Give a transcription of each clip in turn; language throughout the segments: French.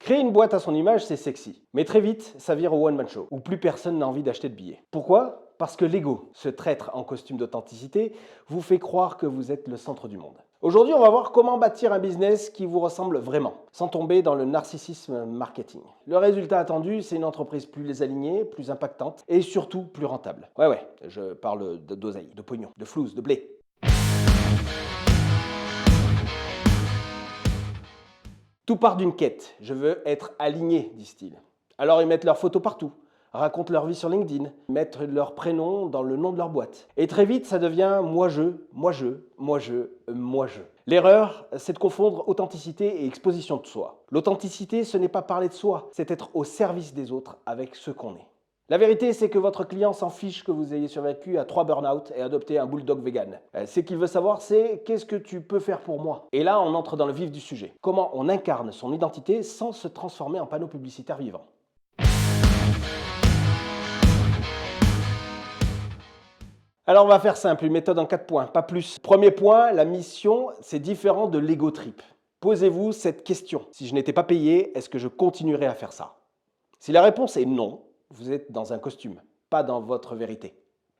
Créer une boîte à son image, c'est sexy. Mais très vite, ça vire au one-man show, où plus personne n'a envie d'acheter de billets. Pourquoi ? Parce que l'ego, ce traître en costume d'authenticité, vous fait croire que vous êtes le centre du monde. Aujourd'hui, on va voir comment bâtir un business qui vous ressemble vraiment, sans tomber dans le narcissisme marketing. Le résultat attendu, c'est une entreprise plus alignée, plus impactante et surtout plus rentable. Ouais, je parle d'oseille, de pognon, de flouze, de blé. Tout part d'une quête. Je veux être aligné, disent-ils. Alors ils mettent leurs photos partout, racontent leur vie sur LinkedIn, mettent leur prénom dans le nom de leur boîte. Et très vite, ça devient moi je. L'erreur, c'est de confondre authenticité et exposition de soi. L'authenticité, ce n'est pas parler de soi, c'est être au service des autres avec ce qu'on est. La vérité, c'est que votre client s'en fiche que vous ayez survécu à 3 burn-out et adopté un bulldog vegan. Ce qu'il veut savoir, c'est qu'est-ce que tu peux faire pour moi ? Et là, on entre dans le vif du sujet. Comment on incarne son identité sans se transformer en panneau publicitaire vivant ? Alors on va faire simple, une méthode en 4 points, pas plus. Premier point, la mission, c'est différent de l'ego trip. Posez-vous cette question. Si je n'étais pas payé, est-ce que je continuerais à faire ça ? Si la réponse est non, vous êtes dans un costume, pas dans votre vérité.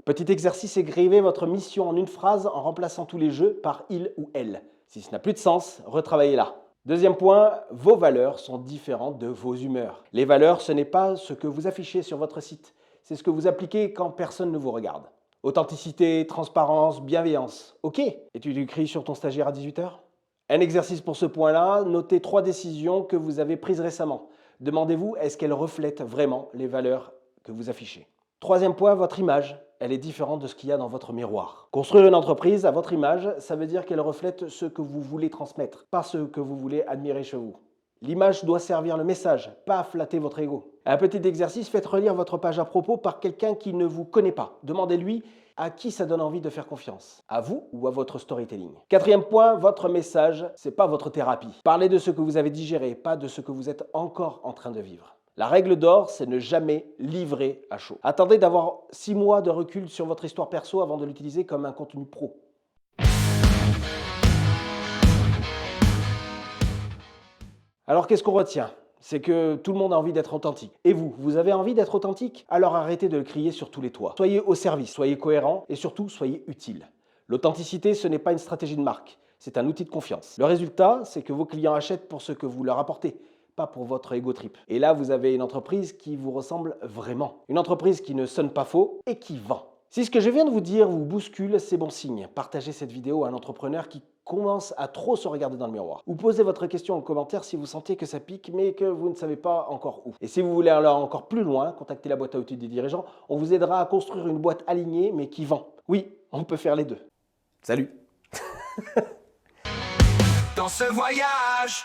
Petit exercice, écrivez votre mission en une phrase en remplaçant tous les jeux par il ou elle. Si ça n'a plus de sens, retravaillez-la. Deuxième point, vos valeurs sont différentes de vos humeurs. Les valeurs, ce n'est pas ce que vous affichez sur votre site, c'est ce que vous appliquez quand personne ne vous regarde. Authenticité, transparence, bienveillance. Ok. Et tu l'écris sur ton stagiaire à 18h ? Un exercice pour ce point-là, notez 3 décisions que vous avez prises récemment. Demandez-vous, est-ce qu'elles reflètent vraiment les valeurs que vous affichez ? Troisième point, votre image. Elle est différente de ce qu'il y a dans votre miroir. Construire une entreprise à votre image, ça veut dire qu'elle reflète ce que vous voulez transmettre, pas ce que vous voulez admirer chez vous. L'image doit servir le message, pas flatter votre ego. Un petit exercice, faites relire votre page à propos par quelqu'un qui ne vous connaît pas. Demandez-lui à qui ça donne envie de faire confiance, à vous ou à votre storytelling. Quatrième point, votre message, c'est pas votre thérapie. Parlez de ce que vous avez digéré, pas de ce que vous êtes encore en train de vivre. La règle d'or, c'est ne jamais livrer à chaud. Attendez d'avoir 6 mois de recul sur votre histoire perso avant de l'utiliser comme un contenu pro. Alors qu'est-ce qu'on retient ? C'est que tout le monde a envie d'être authentique. Et vous avez envie d'être authentique ? Alors arrêtez de le crier sur tous les toits. Soyez au service, soyez cohérent et surtout soyez utile. L'authenticité, ce n'est pas une stratégie de marque, c'est un outil de confiance. Le résultat, c'est que vos clients achètent pour ce que vous leur apportez, pas pour votre ego trip. Et là, vous avez une entreprise qui vous ressemble vraiment. Une entreprise qui ne sonne pas faux et qui vend. Si ce que je viens de vous dire vous bouscule, c'est bon signe. Partagez cette vidéo à un entrepreneur qui commence à trop se regarder dans le miroir. Ou posez votre question en commentaire si vous sentez que ça pique mais que vous ne savez pas encore où. Et si vous voulez aller encore plus loin, contactez la boîte à outils des dirigeants. On vous aidera à construire une boîte alignée mais qui vend. Oui, on peut faire les deux. Salut. Dans ce voyage